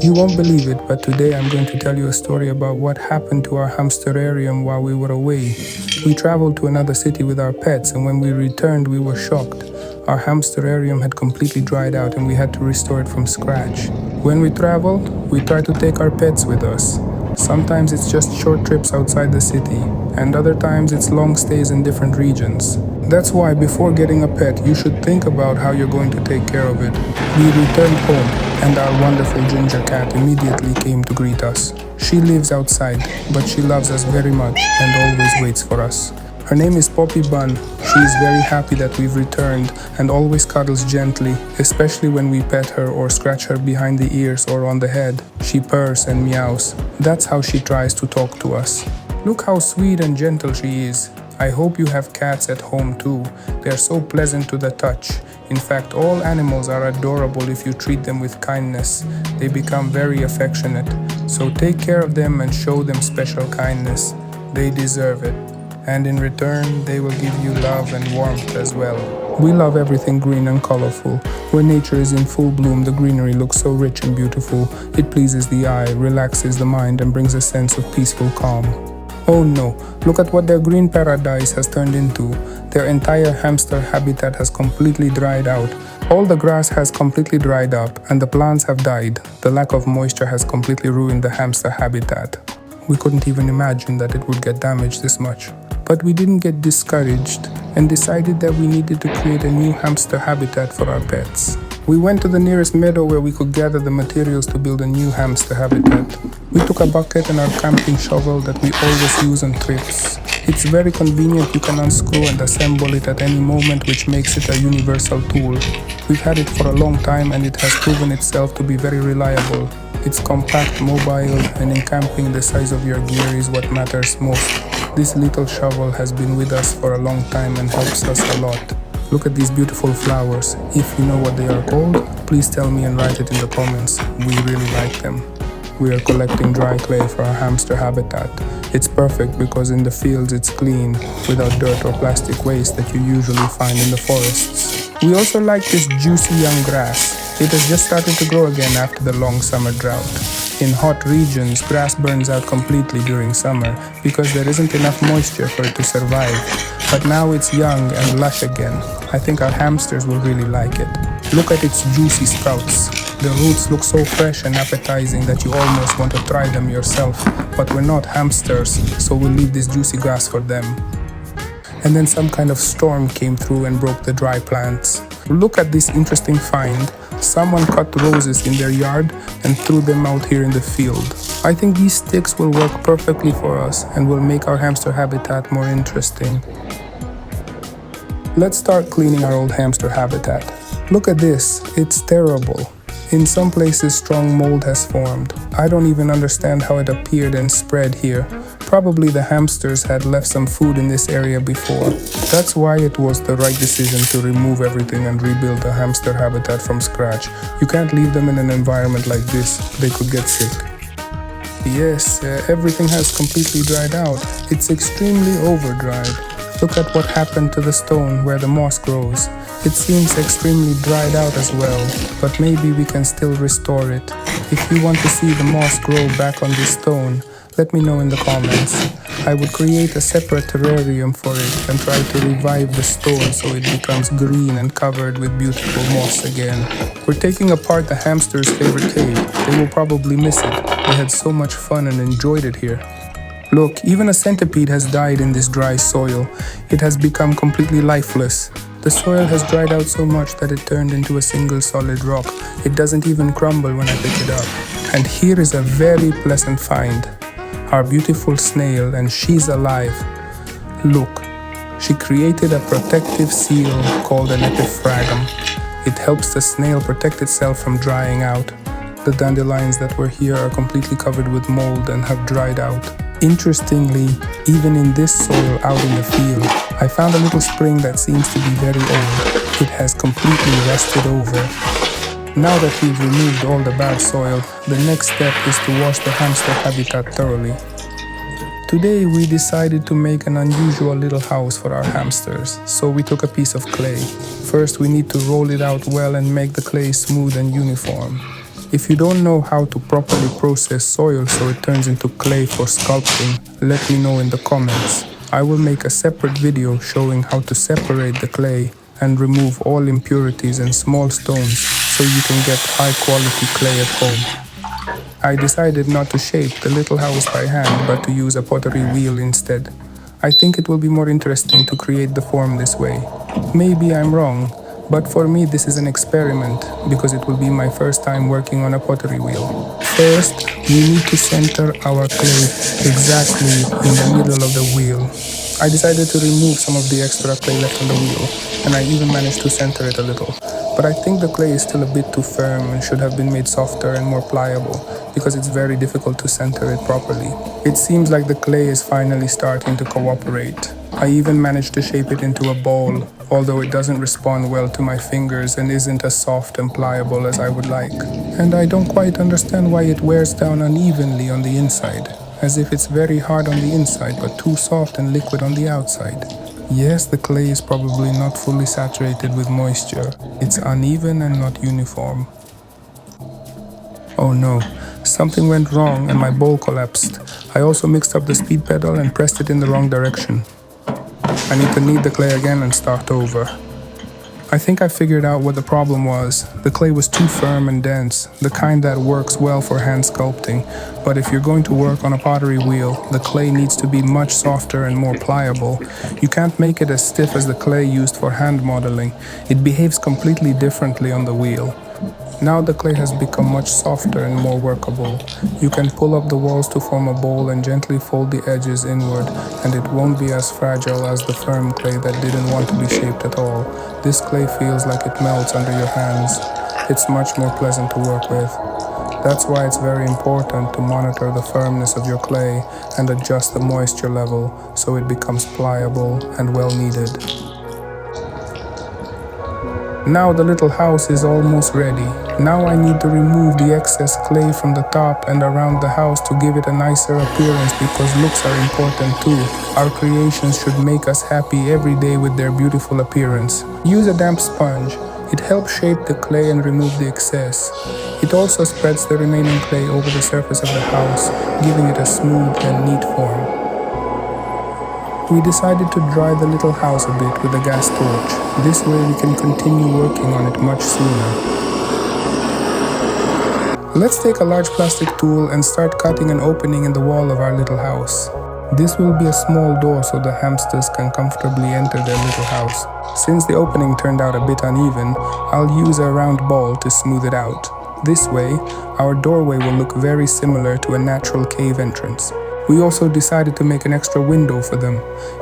You won't believe it, but today I'm going to tell you a story about what happened to our hamsterarium while we were away. We traveled to another city with our pets, and when we returned, we were shocked. Our hamsterarium had completely dried out and we had to restore it from scratch. When we travel, we try to take our pets with us. Sometimes it's just short trips outside the city, and other times it's long stays in different regions. That's why before getting a pet, you should think about how you're going to take care of it. We returned home, and our wonderful ginger cat immediately came to greet us. She lives outside, but she loves us very much and always waits for us. Her name is Poppy Bun. She is very happy that we've returned and always cuddles gently, especially when we pet her or scratch her behind the ears or on the head. She purrs and meows. That's how she tries to talk to us. Look how sweet and gentle she is. I hope you have cats at home too. They are so pleasant to the touch. In fact, all animals are adorable if you treat them with kindness. They become very affectionate. So take care of them and show them special kindness. They deserve it. And in return, they will give you love and warmth as well. We love everything green and colorful. When nature is in full bloom, the greenery looks so rich and beautiful. It pleases the eye, relaxes the mind, and brings a sense of peaceful calm. Oh no, look at what their green paradise has turned into. Their entire hamster habitat has completely dried out. All the grass has completely dried up, and the plants have died. The lack of moisture has completely ruined the hamster habitat. We couldn't even imagine that it would get damaged this much. But we didn't get discouraged and decided that we needed to create a new hamster habitat for our pets. We went to the nearest meadow where we could gather the materials to build a new hamster habitat. We took a bucket and our camping shovel that we always use on trips. It's very convenient, you can unscrew and assemble it at any moment, which makes it a universal tool. We've had it for a long time and it has proven itself to be very reliable. It's compact, mobile, and in camping the size of your gear is what matters most. This little shovel has been with us for a long time and helps us a lot. Look at these beautiful flowers. If you know what they are called, please tell me and write it in the comments. We really like them. We are collecting dry clay for our hamster habitat. It's perfect because in the fields it's clean, without dirt or plastic waste that you usually find in the forests. We also like this juicy young grass. It has just started to grow again after the long summer drought. In hot regions, grass burns out completely during summer because there isn't enough moisture for it to survive. But now it's young and lush again. I think our hamsters will really like it. Look at its juicy sprouts. The roots look so fresh and appetizing that you almost want to try them yourself. But we're not hamsters, so we'll leave this juicy grass for them. And then some kind of storm came through and broke the dry plants. Look at this interesting find. Someone cut roses in their yard and threw them out here in the field. I think these sticks will work perfectly for us and will make our hamster habitat more interesting. Let's start cleaning our old hamster habitat. Look at this, it's terrible. In some places strong mold has formed. I don't even understand how it appeared and spread here. Probably the hamsters had left some food in this area before. That's why it was the right decision to remove everything and rebuild the hamster habitat from scratch. You can't leave them in an environment like this, they could get sick. Yes, everything has completely dried out. It's extremely over-dried. Look at what happened to the stone where the moss grows. It seems extremely dried out as well, but maybe we can still restore it. If you want to see the moss grow back on this stone, let me know in the comments. I would create a separate terrarium for it and try to revive the stone so it becomes green and covered with beautiful moss again. We're taking apart the hamster's favorite cave. They will probably miss it. They had so much fun and enjoyed it here. Look, even a centipede has died in this dry soil. It has become completely lifeless. The soil has dried out so much that it turned into a single solid rock. It doesn't even crumble when I pick it up. And here is a very pleasant find. Our beautiful snail, and she's alive. Look, she created a protective seal called an epiphragm. It helps the snail protect itself from drying out. The dandelions that were here are completely covered with mold and have dried out. Interestingly, even in this soil out in the field, I found a little spring that seems to be very old. It has completely rusted over. Now that we've removed all the bad soil, the next step is to wash the hamster habitat thoroughly. Today we decided to make an unusual little house for our hamsters, so we took a piece of clay. First we need to roll it out well and make the clay smooth and uniform. If you don't know how to properly process soil so it turns into clay for sculpting, let me know in the comments. I will make a separate video showing how to separate the clay and remove all impurities and small stones so you can get high quality clay at home. I decided not to shape the little house by hand but to use a pottery wheel instead. I think it will be more interesting to create the form this way. Maybe I'm wrong, but for me this is an experiment because it will be my first time working on a pottery wheel. First, we need to center our clay exactly in the middle of the wheel. I decided to remove some of the extra clay left on the wheel, and I even managed to center it a little. But I think the clay is still a bit too firm and should have been made softer and more pliable because it's very difficult to center it properly. It seems like the clay is finally starting to cooperate. I even managed to shape it into a ball, although it doesn't respond well to my fingers and isn't as soft and pliable as I would like. And I don't quite understand why it wears down unevenly on the inside, as if it's very hard on the inside but too soft and liquid on the outside. Yes, the clay is probably not fully saturated with moisture. It's uneven and not uniform. Oh no, something went wrong and my bowl collapsed. I also mixed up the speed pedal and pressed it in the wrong direction. I need to knead the clay again and start over. I think I figured out what the problem was. The clay was too firm and dense, the kind that works well for hand sculpting. But if you're going to work on a pottery wheel, the clay needs to be much softer and more pliable. You can't make it as stiff as the clay used for hand modeling. It behaves completely differently on the wheel. Now the clay has become much softer and more workable. You can pull up the walls to form a bowl and gently fold the edges inward, and it won't be as fragile as the firm clay that didn't want to be shaped at all. This clay feels like it melts under your hands. It's much more pleasant to work with. That's why it's very important to monitor the firmness of your clay and adjust the moisture level so it becomes pliable and well kneaded. Now the little house is almost ready. Now I need to remove the excess clay from the top and around the house to give it a nicer appearance because looks are important too. Our creations should make us happy every day with their beautiful appearance. Use a damp sponge. It helps shape the clay and remove the excess. It also spreads the remaining clay over the surface of the house, giving it a smooth and neat form. We decided to dry the little house a bit with a gas torch. This way we can continue working on it much sooner. Let's take a large plastic tool and start cutting an opening in the wall of our little house. This will be a small door so the hamsters can comfortably enter their little house. Since the opening turned out a bit uneven, I'll use a round ball to smooth it out. This way, our doorway will look very similar to a natural cave entrance. We also decided to make an extra window for them.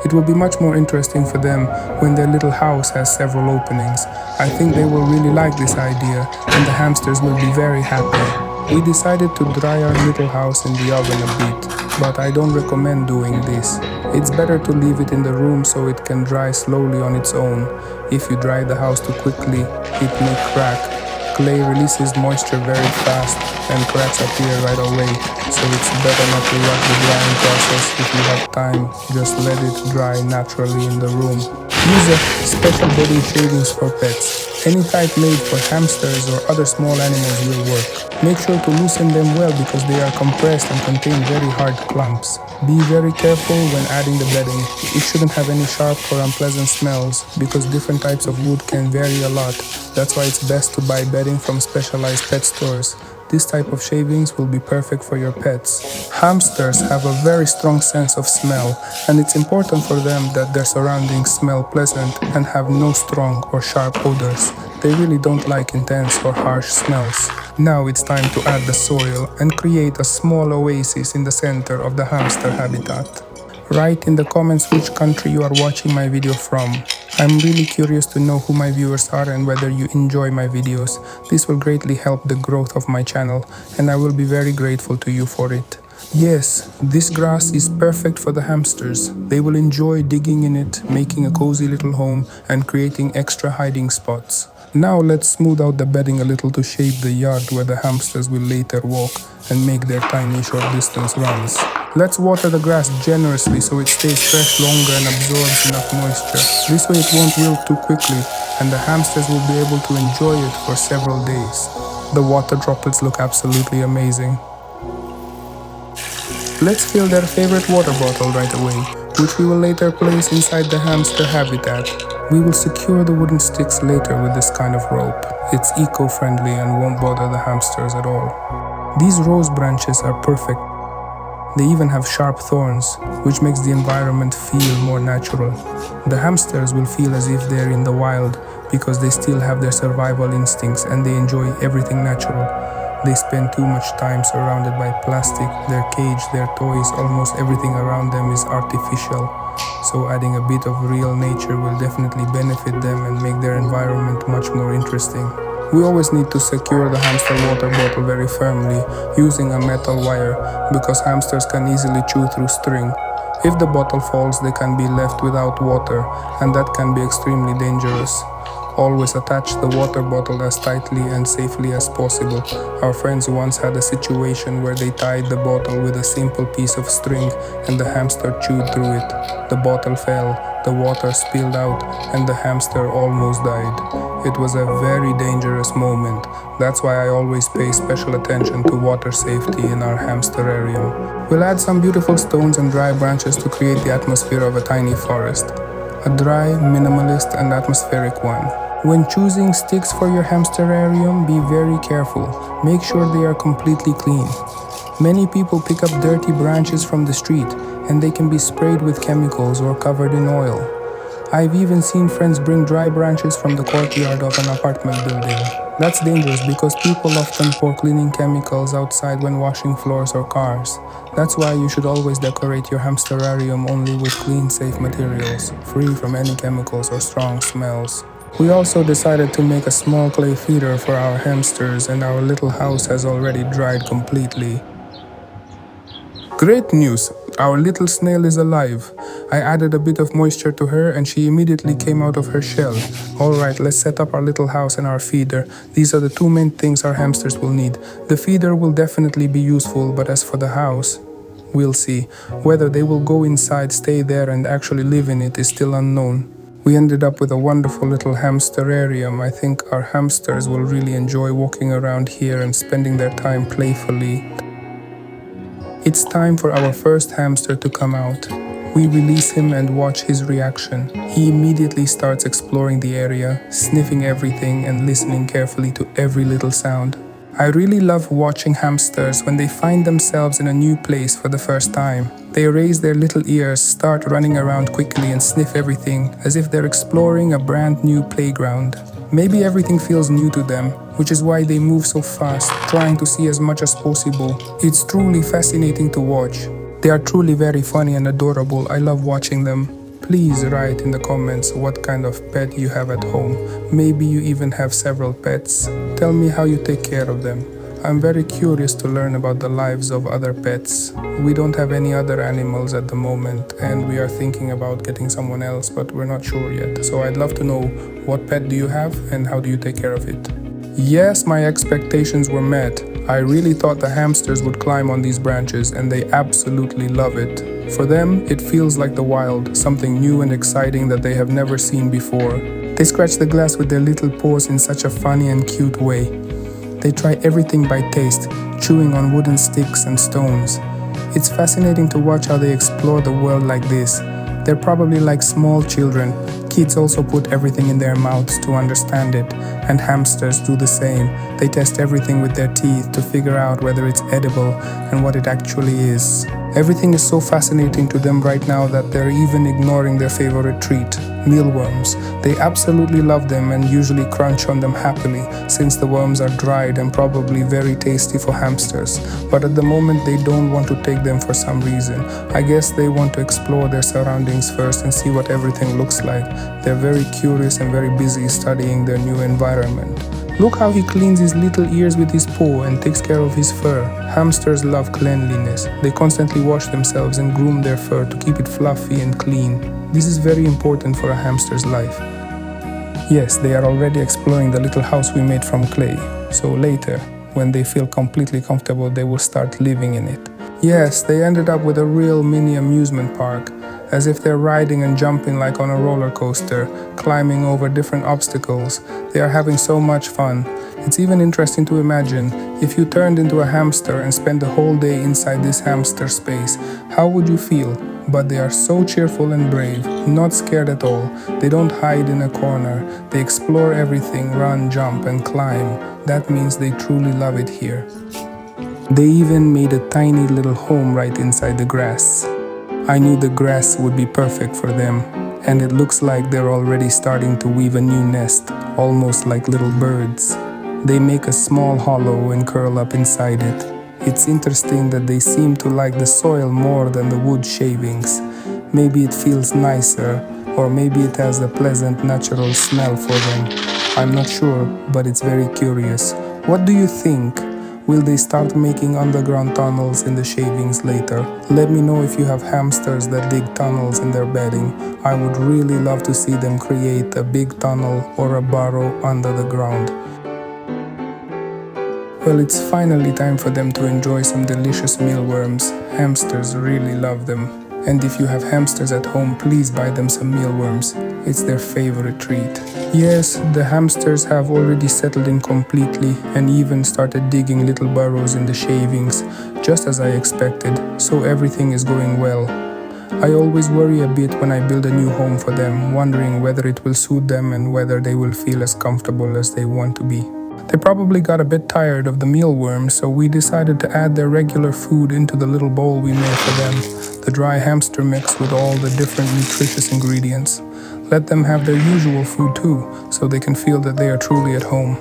It will be much more interesting for them when their little house has several openings. I think they will really like this idea and the hamsters will be very happy. We decided to dry our little house in the oven a bit, but I don't recommend doing this. It's better to leave it in the room so it can dry slowly on its own. If you dry the house too quickly, it may crack. Clay releases moisture very fast and cracks appear right away, so it's better not to rush the drying process. If you have time, just let it dry naturally in the room. Use a special bedding shavings for pets. Any type made for hamsters or other small animals will work. Make sure to loosen them well because they are compressed and contain very hard clumps. Be very careful when adding the bedding. It shouldn't have any sharp or unpleasant smells because different types of wood can vary a lot. That's why it's best to buy bedding from specialized pet stores. This type of shavings will be perfect for your pets. Hamsters have a very strong sense of smell, and it's important for them that their surroundings smell pleasant and have no strong or sharp odors. They really don't like intense or harsh smells. Now it's time to add the soil and create a small oasis in the center of the hamster habitat. Write in the comments which country you are watching my video from. I'm really curious to know who my viewers are and whether you enjoy my videos. This will greatly help the growth of my channel, and I will be very grateful to you for it. Yes, this grass is perfect for the hamsters. They will enjoy digging in it, making a cozy little home, and creating extra hiding spots. Now let's smooth out the bedding a little to shape the yard where the hamsters will later walk and make their tiny short distance runs. Let's water the grass generously so it stays fresh longer and absorbs enough moisture. This way it won't wilt too quickly and the hamsters will be able to enjoy it for several days. The water droplets look absolutely amazing. Let's fill their favorite water bottle right away, which we will later place inside the hamster habitat. We will secure the wooden sticks later with this kind of rope. It's eco-friendly and won't bother the hamsters at all. These rose branches are perfect. They even have sharp thorns, which makes the environment feel more natural. The hamsters will feel as if they're in the wild because they still have their survival instincts and they enjoy everything natural. They spend too much time surrounded by plastic, their cage, their toys, almost everything around them is artificial. So adding a bit of real nature will definitely benefit them and make their environment much more interesting. We always need to secure the hamster water bottle very firmly using a metal wire because hamsters can easily chew through string. If the bottle falls, they can be left without water, and that can be extremely dangerous. Always attach the water bottle as tightly and safely as possible. Our friends once had a situation where they tied the bottle with a simple piece of string and the hamster chewed through it. The bottle fell, the water spilled out, and the hamster almost died. It was a very dangerous moment. That's why I always pay special attention to water safety in our hamsterarium. We'll add some beautiful stones and dry branches to create the atmosphere of a tiny forest. A dry, minimalist, and atmospheric one. When choosing sticks for your hamsterarium, be very careful. Make sure they are completely clean. Many people pick up dirty branches from the street, and they can be sprayed with chemicals or covered in oil. I've even seen friends bring dry branches from the courtyard of an apartment building. That's dangerous because people often pour cleaning chemicals outside when washing floors or cars. That's why you should always decorate your hamsterarium only with clean, safe materials, free from any chemicals or strong smells. We also decided to make a small clay feeder for our hamsters, and our little house has already dried completely. Great news! Our little snail is alive. I added a bit of moisture to her and she immediately came out of her shell. Alright, let's set up our little house and our feeder. These are the two main things our hamsters will need. The feeder will definitely be useful, but as for the house, we'll see. Whether they will go inside, stay there and actually live in it is still unknown. We ended up with a wonderful little hamsterarium. I think our hamsters will really enjoy walking around here and spending their time playfully. It's time for our first hamster to come out. We release him and watch his reaction. He immediately starts exploring the area, sniffing everything and listening carefully to every little sound. I really love watching hamsters when they find themselves in a new place for the first time. They raise their little ears, start running around quickly and sniff everything as if they're exploring a brand new playground. Maybe everything feels new to them, which is why they move so fast, trying to see as much as possible. It's truly fascinating to watch. They are truly very funny and adorable. I love watching them. Please write in the comments what kind of pet you have at home. Maybe you even have several pets. Tell me how you take care of them. I'm very curious to learn about the lives of other pets. We don't have any other animals at the moment and we are thinking about getting someone else, but we're not sure yet. So I'd love to know, what pet do you have and how do you take care of it? Yes, my expectations were met. I really thought the hamsters would climb on these branches and they absolutely love it. For them, it feels like the wild, something new and exciting that they have never seen before. They scratch the glass with their little paws in such a funny and cute way. They try everything by taste, chewing on wooden sticks and stones. It's fascinating to watch how they explore the world like this. They're probably like small children. Kids also put everything in their mouths to understand it, and hamsters do the same. They test everything with their teeth to figure out whether it's edible and what it actually is. Everything is so fascinating to them right now that they're even ignoring their favorite treat, mealworms. They absolutely love them and usually crunch on them happily, since the worms are dried and probably very tasty for hamsters. But at the moment they don't want to take them for some reason. I guess they want to explore their surroundings first and see what everything looks like. They're very curious and very busy studying their new environment. Look how he cleans his little ears with his paw and takes care of his fur. Hamsters love cleanliness. They constantly wash themselves and groom their fur to keep it fluffy and clean. This is very important for a hamster's life. Yes, they are already exploring the little house we made from clay. So later, when they feel completely comfortable, they will start living in it. Yes, they ended up with a real mini amusement park, as if they're riding and jumping like on a roller coaster, climbing over different obstacles. They are having so much fun. It's even interesting to imagine if you turned into a hamster and spent the whole day inside this hamster space, how would you feel? But they are so cheerful and brave, not scared at all. They don't hide in a corner. They explore everything, run, jump, and climb. That means they truly love it here. They even made a tiny little home right inside the grass. I knew the grass would be perfect for them, and it looks like they're already starting to weave a new nest, almost like little birds. They make a small hollow and curl up inside it. It's interesting that they seem to like the soil more than the wood shavings. Maybe it feels nicer, or maybe it has a pleasant natural smell for them. I'm not sure, but it's very curious. What do you think? Will they start making underground tunnels in the shavings later? Let me know if you have hamsters that dig tunnels in their bedding. I would really love to see them create a big tunnel or a burrow under the ground. Well, it's finally time for them to enjoy some delicious mealworms. Hamsters really love them. And if you have hamsters at home, please buy them some mealworms. It's their favorite treat. Yes, the hamsters have already settled in completely and even started digging little burrows in the shavings, just as I expected, so everything is going well. I always worry a bit when I build a new home for them, wondering whether it will suit them and whether they will feel as comfortable as they want to be. They probably got a bit tired of the mealworms, so we decided to add their regular food into the little bowl we made for them, the dry hamster mix with all the different nutritious ingredients. Let them have their usual food too, so they can feel that they are truly at home.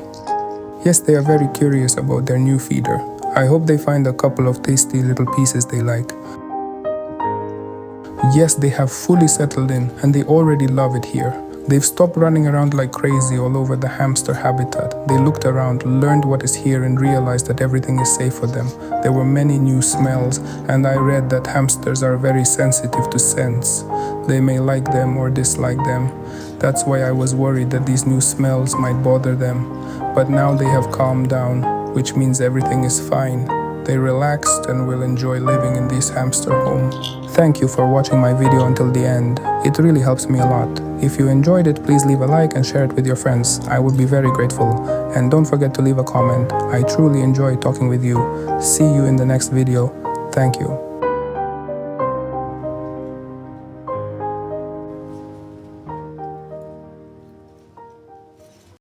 Yes, they are very curious about their new feeder. I hope they find a couple of tasty little pieces they like. Yes, they have fully settled in, and they already love it here. They've stopped running around like crazy all over the hamster habitat. They looked around, learned what is here, and realized that everything is safe for them. There were many new smells, and I read that hamsters are very sensitive to scents. They may like them or dislike them. That's why I was worried that these new smells might bother them. But now they have calmed down, which means everything is fine. They relaxed and will enjoy living in this hamster home. Thank you for watching my video until the end. It really helps me a lot. If you enjoyed it, please leave a like and share it with your friends. I would be very grateful. And don't forget to leave a comment. I truly enjoy talking with you. See you in the next video. Thank you.